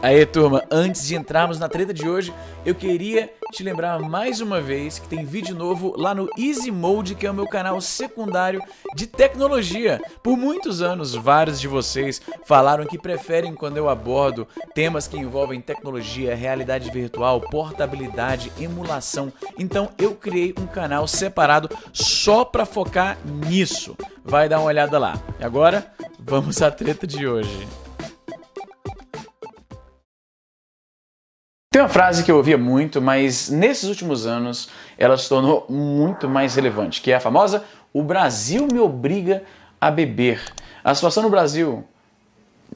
Aê, turma, antes de entrarmos na treta de hoje, eu queria te lembrar mais uma vez que tem vídeo novo lá no Easy Mode, que é o meu canal secundário de tecnologia. Por muitos anos, vários de vocês falaram que preferem quando eu abordo temas que envolvem tecnologia, realidade virtual, portabilidade, emulação. Então eu criei um canal separado só para focar nisso. Vai dar uma olhada lá. E agora, vamos à treta de hoje. Tem uma frase que eu ouvia muito, mas nesses últimos anos ela se tornou muito mais relevante, que é a famosa: o Brasil me obriga a beber. A situação no Brasil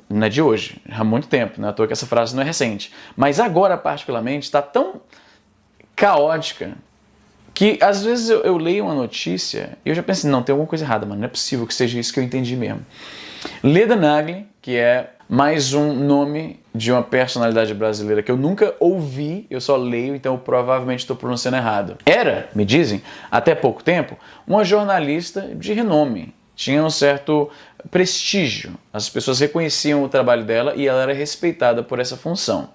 não é de hoje, há muito tempo, não é à toa que essa frase não é recente, mas agora particularmente está tão caótica que às vezes eu leio uma notícia e eu já penso, não, tem alguma coisa errada, mano, não é possível que seja isso que eu entendi mesmo. Leda Nagli, que é mais um nome de uma personalidade brasileira que eu nunca ouvi, eu só leio, então eu provavelmente estou pronunciando errado. Era, me dizem, até pouco tempo, uma jornalista de renome. Tinha um certo prestígio. As pessoas reconheciam o trabalho dela e ela era respeitada por essa função.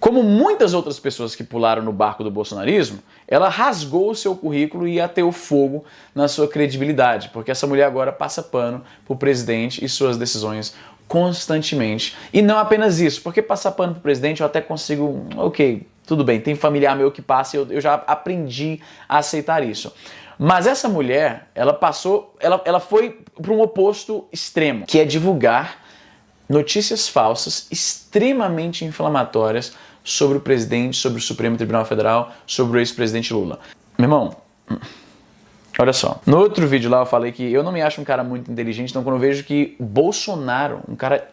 Como muitas outras pessoas que pularam no barco do bolsonarismo, ela rasgou o seu currículo e ateu fogo na sua credibilidade, porque essa mulher agora passa pano para o presidente e suas decisões constantemente. E não apenas isso, porque passar pano para o presidente eu até consigo, ok, tudo bem, tem familiar meu que passa e eu já aprendi a aceitar isso. Mas essa mulher, ela foi para um oposto extremo, que é divulgar notícias falsas extremamente inflamatórias sobre o presidente, sobre o Supremo Tribunal Federal, sobre o ex-presidente Lula. Meu irmão, olha só, no outro vídeo lá eu falei que eu não me acho um cara muito inteligente, então quando eu vejo que Bolsonaro, um cara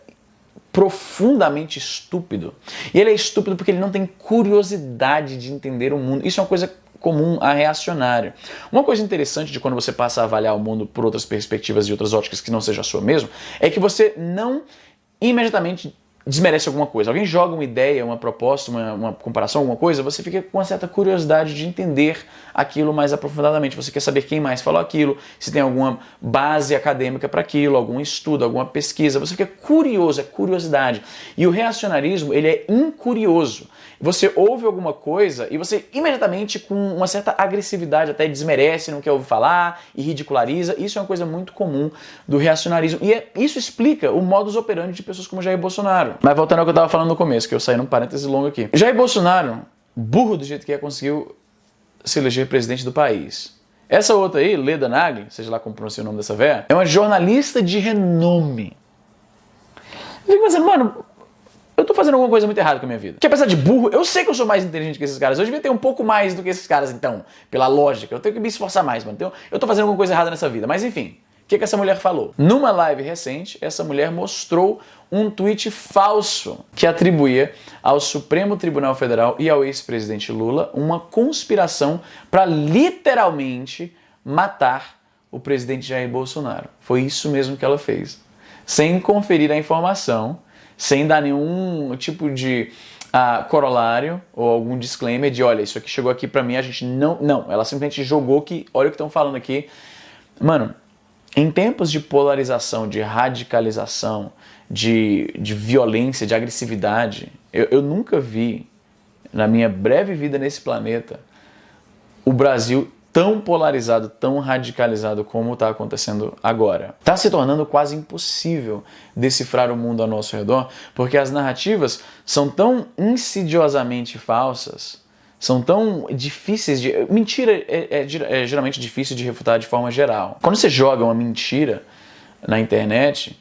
profundamente estúpido, e ele é estúpido porque ele não tem curiosidade de entender o mundo, isso é uma coisa comum a reacionário. Uma coisa interessante de quando você passa a avaliar o mundo por outras perspectivas e outras óticas que não seja a sua mesmo, é que você não imediatamente desmerece alguma coisa. Alguém joga uma ideia, uma proposta, uma comparação, alguma coisa, você fica com uma certa curiosidade de entender aquilo mais aprofundadamente. Você quer saber quem mais falou aquilo, se tem alguma base acadêmica para aquilo, algum estudo, alguma pesquisa. Você fica curioso, é curiosidade. E o reacionarismo, ele é incurioso. Você ouve alguma coisa e você imediatamente, com uma certa agressividade, até desmerece, não quer ouvir falar e ridiculariza. Isso é uma coisa muito comum do reacionarismo. E isso explica o modus operandi de pessoas como Jair Bolsonaro. Mas voltando ao que eu estava falando no começo, que eu saí num parêntese longo aqui. Jair Bolsonaro, burro do jeito que é, conseguiu se eleger presidente do país. Essa outra aí, Leda Nagli, seja lá como pronuncia o nome dessa véia, é uma jornalista de renome. Eu fico pensando, mano, eu tô fazendo alguma coisa muito errada com a minha vida. Que apesar de burro, eu sei que eu sou mais inteligente que esses caras. Eu devia ter um pouco mais do que esses caras, então, pela lógica. Eu tenho que me esforçar mais, mano. Então, eu tô fazendo alguma coisa errada nessa vida. Mas enfim, o que essa mulher falou? Numa live recente, essa mulher mostrou um tweet falso que atribuía ao Supremo Tribunal Federal e ao ex-presidente Lula uma conspiração para literalmente matar o presidente Jair Bolsonaro. Foi isso mesmo que ela fez. Sem conferir a informação, sem dar nenhum tipo de corolário ou algum disclaimer de, olha, isso aqui chegou aqui pra mim, a gente não... Não, ela simplesmente jogou que, olha o que estão falando aqui. Mano, em tempos de polarização, de radicalização, de violência, de agressividade, eu nunca vi, na minha breve vida nesse planeta, o Brasil tão polarizado, tão radicalizado como está acontecendo agora. Está se tornando quase impossível decifrar o mundo ao nosso redor, porque as narrativas são tão insidiosamente falsas, são tão difíceis de... Mentira é geralmente difícil de refutar de forma geral. Quando você joga uma mentira na internet,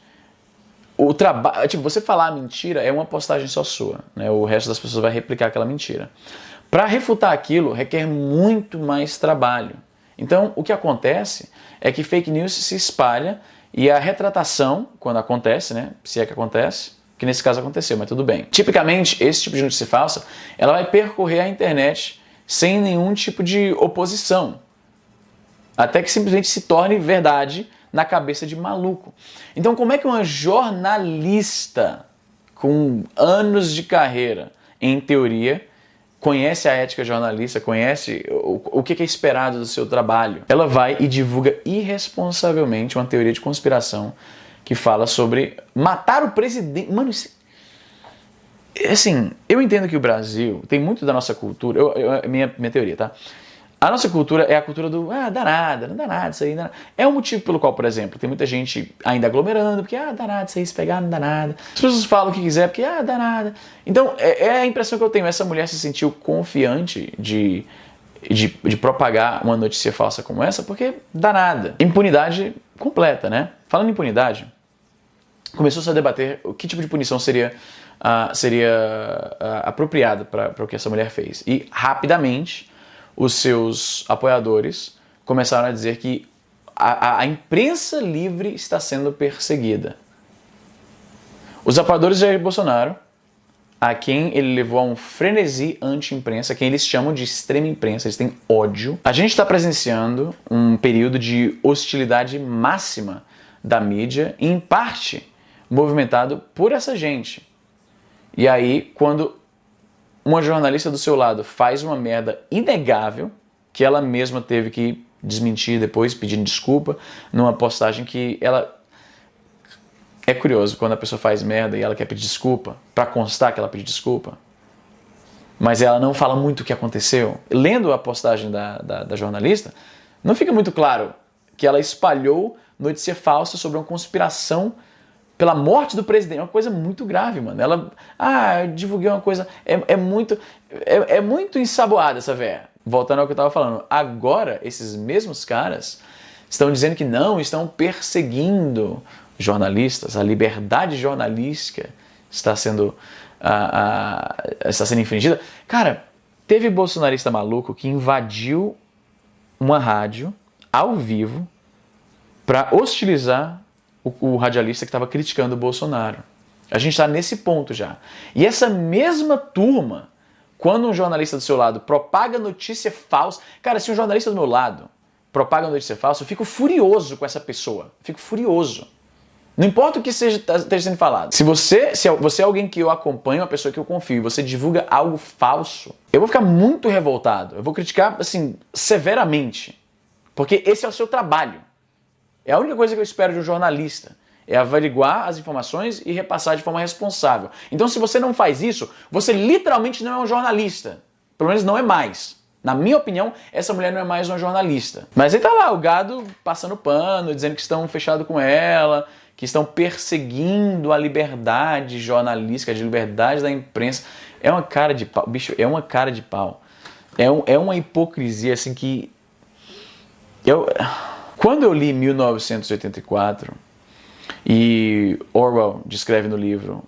o trabalho... Tipo, você falar a mentira é uma postagem só sua, né? O resto das pessoas vai replicar aquela mentira. Para refutar aquilo requer muito mais trabalho. Então, o que acontece é que fake news se espalha e a retratação, quando acontece, né, se é que acontece, que nesse caso aconteceu, mas tudo bem. Tipicamente, esse tipo de notícia falsa, ela vai percorrer a internet sem nenhum tipo de oposição, até que simplesmente se torne verdade na cabeça de maluco. Então, como é que uma jornalista com anos de carreira, em teoria, conhece a ética jornalista, conhece o que é esperado do seu trabalho, ela vai e divulga irresponsavelmente uma teoria de conspiração que fala sobre matar o presidente. Mano, Assim, eu entendo que o Brasil tem muito da nossa cultura, minha teoria, tá? A nossa cultura é a cultura do, dá nada, não dá nada isso aí. Dá nada. É um motivo pelo qual, por exemplo, tem muita gente ainda aglomerando, porque, dá nada isso aí, se pegar não dá nada. As pessoas falam o que quiser, porque, dá nada. Então, é a impressão que eu tenho. Essa mulher se sentiu confiante de propagar uma notícia falsa como essa, porque dá nada. Impunidade completa, né? Falando em impunidade, começou-se a debater que tipo de punição seria apropriada para o que essa mulher fez. E, rapidamente, os seus apoiadores começaram a dizer que a imprensa livre está sendo perseguida. Os apoiadores de Jair Bolsonaro, a quem ele levou a um frenesi anti-imprensa, quem eles chamam de extrema imprensa, eles têm ódio. A gente está presenciando um período de hostilidade máxima da mídia, em parte movimentado por essa gente. E aí, quando uma jornalista do seu lado faz uma merda inegável, que ela mesma teve que desmentir depois, pedindo desculpa, numa postagem que ela... É curioso, quando a pessoa faz merda e ela quer pedir desculpa, pra constar que ela pediu desculpa, mas ela não fala muito o que aconteceu. Lendo a postagem da jornalista, não fica muito claro que ela espalhou notícia falsa sobre uma conspiração pela morte do presidente. É uma coisa muito grave, mano. Ela, eu divulguei uma coisa... É muito ensaboada essa véia. Voltando ao que eu tava falando. Agora, esses mesmos caras estão dizendo que não, estão perseguindo jornalistas. A liberdade jornalística está sendo infringida. Cara, teve bolsonarista maluco que invadiu uma rádio ao vivo para hostilizar o radialista que estava criticando o Bolsonaro. A gente está nesse ponto já. E essa mesma turma, quando um jornalista do seu lado propaga notícia falsa... Cara, se um jornalista do meu lado propaga notícia falsa, eu fico furioso com essa pessoa. Fico furioso. Não importa o que esteja sendo falado. Se você é alguém que eu acompanho, uma pessoa que eu confio, e você divulga algo falso, eu vou ficar muito revoltado. Eu vou criticar, assim, severamente. Porque esse é o seu trabalho. É a única coisa que eu espero de um jornalista. É averiguar as informações e repassar de forma responsável. Então, se você não faz isso, você literalmente não é um jornalista. Pelo menos não é mais. Na minha opinião, essa mulher não é mais uma jornalista. Mas aí tá lá, o gado passando pano, dizendo que estão fechados com ela, que estão perseguindo a liberdade jornalística, a liberdade da imprensa. É uma cara de pau. Bicho, é uma cara de pau. É uma hipocrisia, assim, que... Quando eu li 1984, e Orwell descreve no livro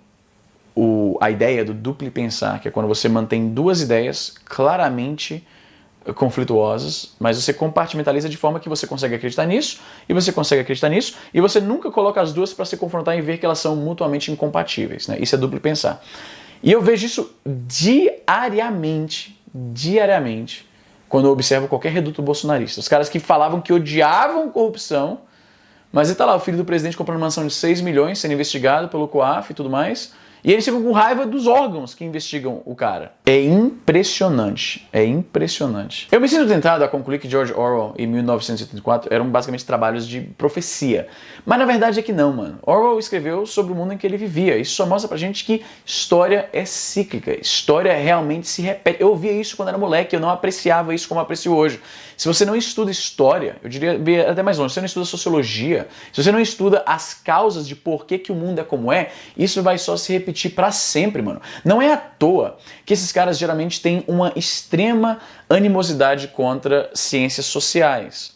a ideia do duplo pensar, que é quando você mantém duas ideias claramente conflituosas, mas você compartimentaliza de forma que você consegue acreditar nisso, e você consegue acreditar nisso, e você nunca coloca as duas para se confrontar e ver que elas são mutuamente incompatíveis, né? Isso é duplo pensar. E eu vejo isso diariamente, quando eu observo qualquer reduto bolsonarista. Os caras que falavam que odiavam corrupção, mas aí tá lá o filho do presidente comprando mansão de 6 milhões, sendo investigado pelo COAF e tudo mais, e eles ficam com raiva dos órgãos que investigam o cara. É impressionante, é impressionante. Eu me sinto tentado a concluir que George Orwell e 1984 eram basicamente trabalhos de profecia. Mas na verdade é que não, mano. Orwell escreveu sobre o mundo em que ele vivia. Isso só mostra pra gente que história é cíclica, história realmente se repete. Eu ouvia isso quando era moleque, eu não apreciava isso como aprecio hoje. Se você não estuda história, eu diria até mais longe, se você não estuda sociologia, se você não estuda as causas de por que o mundo é como é, isso vai só se repetir pra sempre, mano. Não é à toa que esses caras geralmente têm uma extrema animosidade contra ciências sociais.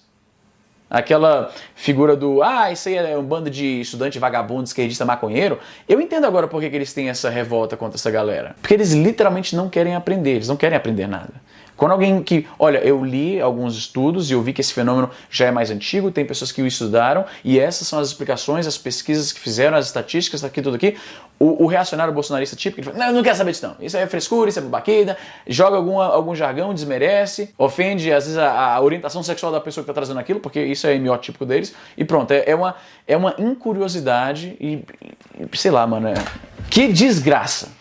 Aquela figura do, isso aí é um bando de estudante vagabundo, esquerdista, maconheiro. Eu entendo agora por que eles têm essa revolta contra essa galera. Porque eles literalmente não querem aprender, eles não querem aprender nada. Quando alguém que, olha, eu li alguns estudos e eu vi que esse fenômeno já é mais antigo, tem pessoas que o estudaram e essas são as explicações, as pesquisas que fizeram, as estatísticas, aqui, tudo aqui. O reacionário bolsonarista típico, ele fala, não, eu não quero saber disso não, isso aí é frescura, isso é babaquida, joga algum jargão, desmerece, ofende às vezes a orientação sexual da pessoa que está trazendo aquilo, porque isso é emiótipo deles, e pronto, é uma incuriosidade e sei lá, mano, que desgraça.